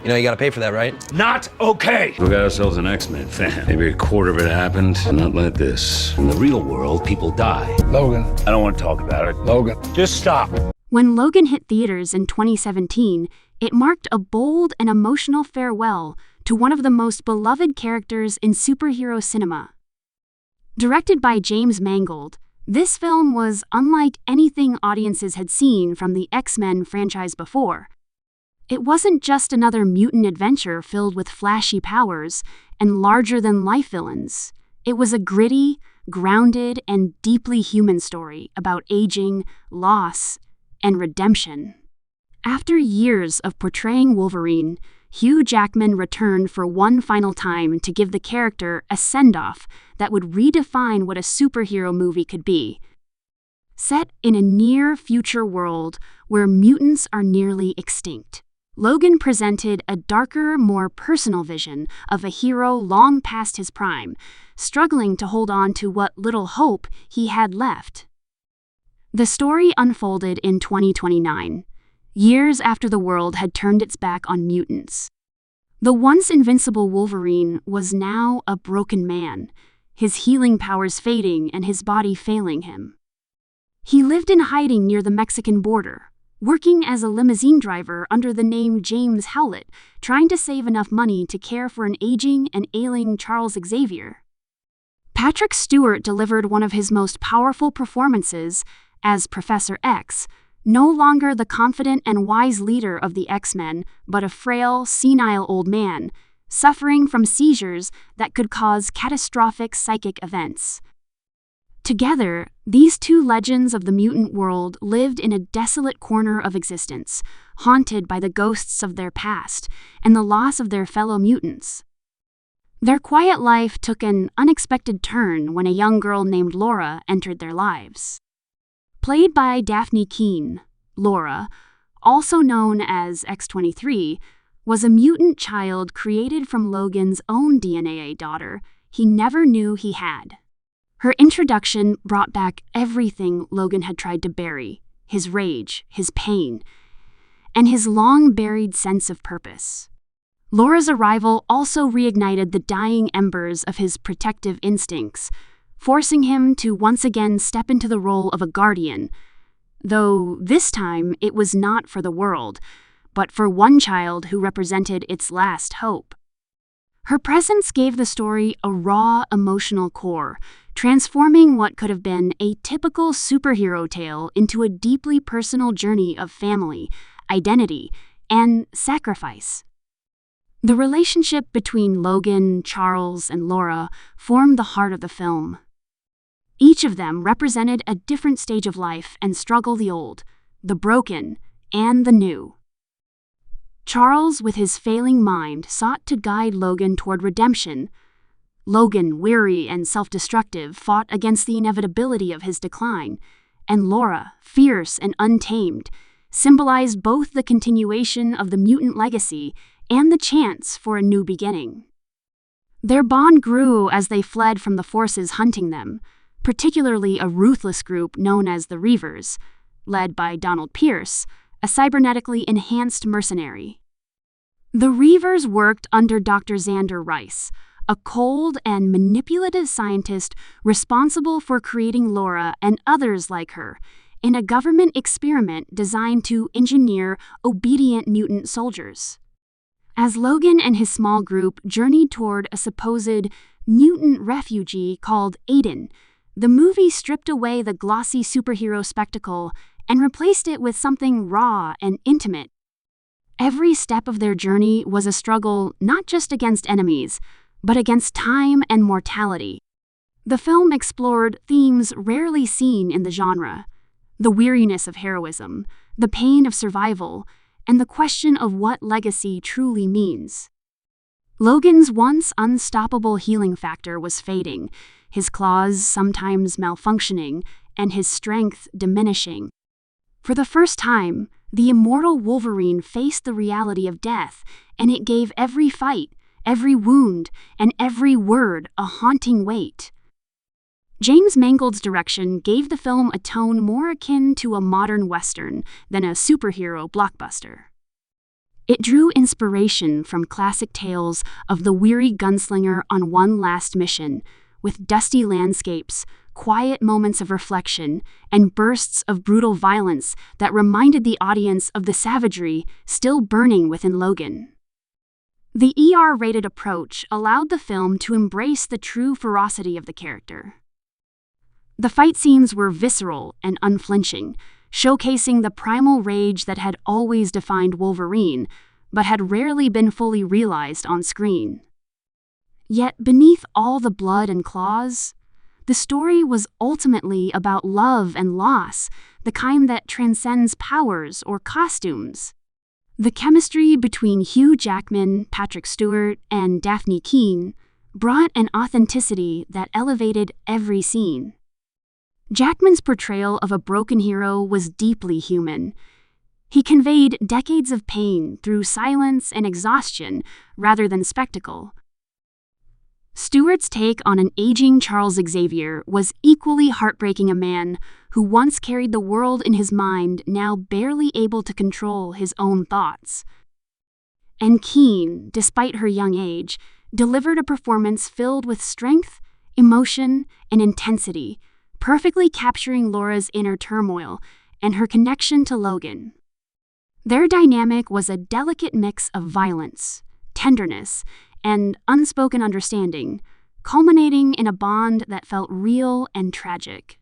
You know you gotta pay for that, right? Not okay! We got ourselves an X-Men fan. Maybe a quarter of it happened, but not like this. In the real world, people die. Logan. I don't want to talk about it. Logan. Just stop. When Logan hit theaters in 2017, it marked a bold and emotional farewell to one of the most beloved characters in superhero cinema. Directed by James Mangold, this film was unlike anything audiences had seen from the X-Men franchise before. It wasn't just another mutant adventure filled with flashy powers and larger-than-life villains. It was a gritty, grounded, and deeply human story about aging, loss, and redemption. After years of portraying Wolverine, Hugh Jackman returned for one final time to give the character a send-off that would redefine what a superhero movie could be. Set in a near-future world where mutants are nearly extinct, Logan presented a darker, more personal vision of a hero long past his prime, struggling to hold on to what little hope he had left. The story unfolded in 2029, years after the world had turned its back on mutants. The once invincible Wolverine was now a broken man, his healing powers fading and his body failing him. He lived in hiding near the Mexican border, working as a limousine driver under the name James Mangold, trying to save enough money to care for an aging and ailing Charles Xavier. Patrick Stewart delivered one of his most powerful performances as Professor X, no longer the confident and wise leader of the X-Men, but a frail, senile old man, suffering from seizures that could cause catastrophic psychic events. Together, these two legends of the mutant world lived in a desolate corner of existence, haunted by the ghosts of their past and the loss of their fellow mutants. Their quiet life took an unexpected turn when a young girl named Laura entered their lives. Played by Daphne Keane, Laura, also known as X-23, was a mutant child created from Logan's own DNA daughter he never knew he had. Her introduction brought back everything Logan had tried to bury: his rage, his pain, and his long-buried sense of purpose. Laura's arrival also reignited the dying embers of his protective instincts, forcing him to once again step into the role of a guardian, though this time it was not for the world, but for one child who represented its last hope. Her presence gave the story a raw, emotional core, transforming what could have been a typical superhero tale into a deeply personal journey of family, identity, and sacrifice. The relationship between Logan, Charles, and Laura formed the heart of the film. Each of them represented a different stage of life and struggle: the old, the broken, and the new. Charles, with his failing mind, sought to guide Logan toward redemption. Logan, weary and self-destructive, fought against the inevitability of his decline, and Laura, fierce and untamed, symbolized both the continuation of the mutant legacy and the chance for a new beginning. Their bond grew as they fled from the forces hunting them, particularly a ruthless group known as the Reavers, led by Donald Pierce, a cybernetically enhanced mercenary. The Reavers worked under Dr. Xander Rice, a cold and manipulative scientist responsible for creating Laura and others like her in a government experiment designed to engineer obedient mutant soldiers. As Logan and his small group journeyed toward a supposed mutant refugee called Aiden, the movie stripped away the glossy superhero spectacle and replaced it with something raw and intimate. Every step of their journey was a struggle not just against enemies, but against time and mortality. The film explored themes rarely seen in the genre: the weariness of heroism, the pain of survival, and the question of what legacy truly means. Logan's once unstoppable healing factor was fading, his claws sometimes malfunctioning, and his strength diminishing. For the first time, the immortal Wolverine faced the reality of death, and it gave every fight, every wound, and every word a haunting weight. James Mangold's direction gave the film a tone more akin to a modern Western than a superhero blockbuster. It drew inspiration from classic tales of the weary gunslinger on one last mission, with dusty landscapes, quiet moments of reflection, and bursts of brutal violence that reminded the audience of the savagery still burning within Logan. The ER-rated approach allowed the film to embrace the true ferocity of the character. The fight scenes were visceral and unflinching, showcasing the primal rage that had always defined Wolverine, but had rarely been fully realized on screen. Yet beneath all the blood and claws, the story was ultimately about love and loss, the kind that transcends powers or costumes. The chemistry between Hugh Jackman, Patrick Stewart, and Daphne Keane brought an authenticity that elevated every scene. Jackman's portrayal of a broken hero was deeply human. He conveyed decades of pain through silence and exhaustion rather than spectacle. Stewart's take on an aging Charles Xavier was equally heartbreaking, a man who once carried the world in his mind, now barely able to control his own thoughts. And Keane, despite her young age, delivered a performance filled with strength, emotion, and intensity, perfectly capturing Laura's inner turmoil and her connection to Logan. Their dynamic was a delicate mix of violence, tenderness, and unspoken understanding, culminating in a bond that felt real and tragic.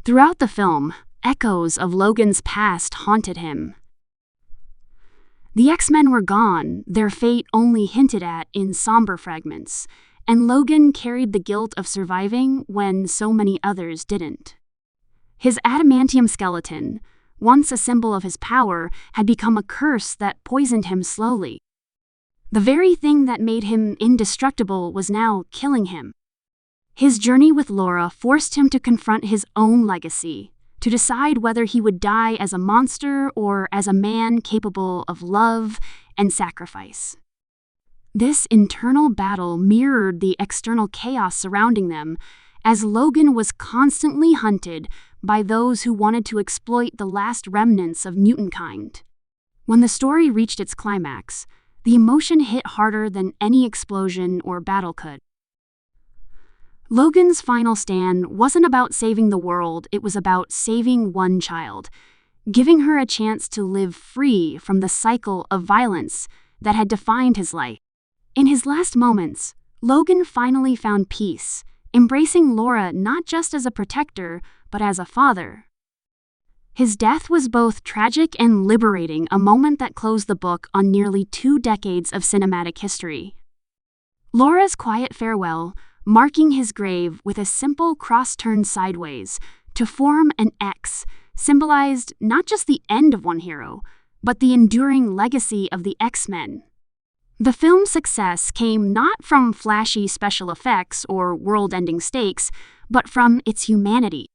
Throughout the film, echoes of Logan's past haunted him. The X-Men were gone, their fate only hinted at in somber fragments, and Logan carried the guilt of surviving when so many others didn't. His adamantium skeleton, once a symbol of his power, had become a curse that poisoned him slowly. The very thing that made him indestructible was now killing him. His journey with Laura forced him to confront his own legacy, to decide whether he would die as a monster or as a man capable of love and sacrifice. This internal battle mirrored the external chaos surrounding them, as Logan was constantly hunted by those who wanted to exploit the last remnants of mutant kind. When the story reached its climax, the emotion hit harder than any explosion or battle could. Logan's final stand wasn't about saving the world, it was about saving one child, giving her a chance to live free from the cycle of violence that had defined his life. In his last moments, Logan finally found peace, embracing Laura not just as a protector, but as a father. His death was both tragic and liberating, a moment that closed the book on nearly 2 decades of cinematic history. Laura's quiet farewell, marking his grave with a simple cross turned sideways to form an X, symbolized not just the end of one hero, but the enduring legacy of the X-Men. The film's success came not from flashy special effects or world-ending stakes, but from its humanity.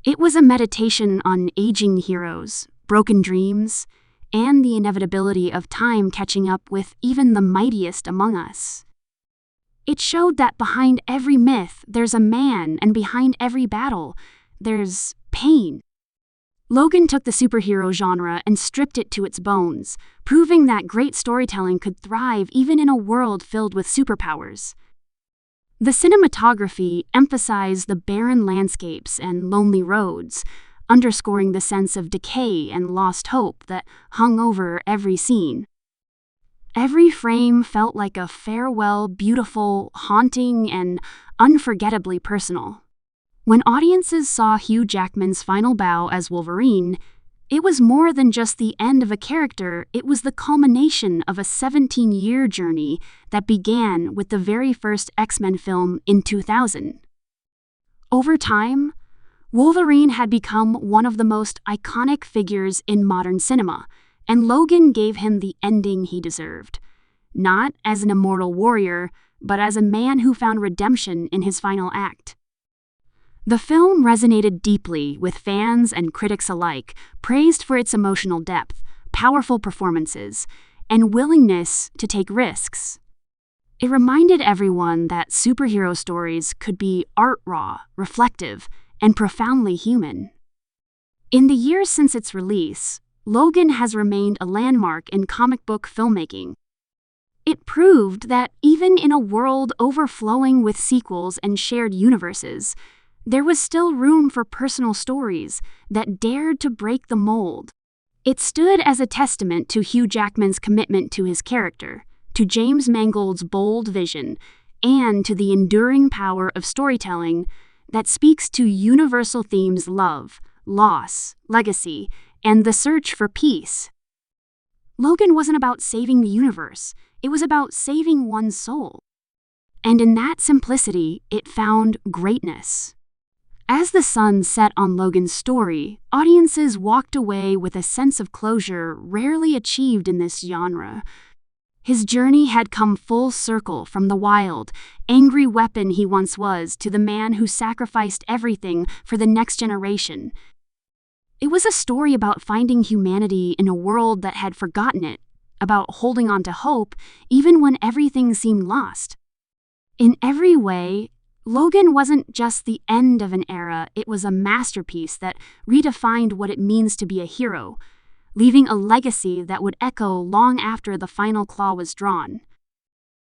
It was a meditation on aging heroes, broken dreams, and the inevitability of time catching up with even the mightiest among us. It showed that behind every myth, there's a man, and behind every battle, there's pain. Logan took the superhero genre and stripped it to its bones, proving that great storytelling could thrive even in a world filled with superpowers. The cinematography emphasized the barren landscapes and lonely roads, underscoring the sense of decay and lost hope that hung over every scene. Every frame felt like a farewell, beautiful, haunting, and unforgettably personal. When audiences saw Hugh Jackman's final bow as Wolverine, it was more than just the end of a character, it was the culmination of a 17-year journey that began with the very first X-Men film in 2000. Over time, Wolverine had become one of the most iconic figures in modern cinema, and Logan gave him the ending he deserved. Not as an immortal warrior, but as a man who found redemption in his final act. The film resonated deeply with fans and critics alike, praised for its emotional depth, powerful performances, and willingness to take risks. It reminded everyone that superhero stories could be art-raw, reflective, and profoundly human. In the years since its release, Logan has remained a landmark in comic book filmmaking. It proved that even in a world overflowing with sequels and shared universes, there was still room for personal stories that dared to break the mold. It stood as a testament to Hugh Jackman's commitment to his character, to James Mangold's bold vision, and to the enduring power of storytelling that speaks to universal themes: love, loss, legacy, and the search for peace. Logan wasn't about saving the universe, it was about saving one's soul. And in that simplicity, it found greatness. As the sun set on Logan's story, audiences walked away with a sense of closure rarely achieved in this genre. His journey had come full circle from the wild, angry weapon he once was to the man who sacrificed everything for the next generation. It was a story about finding humanity in a world that had forgotten it, about holding on to hope even when everything seemed lost. In every way, Logan wasn't just the end of an era, it was a masterpiece that redefined what it means to be a hero, leaving a legacy that would echo long after the final claw was drawn.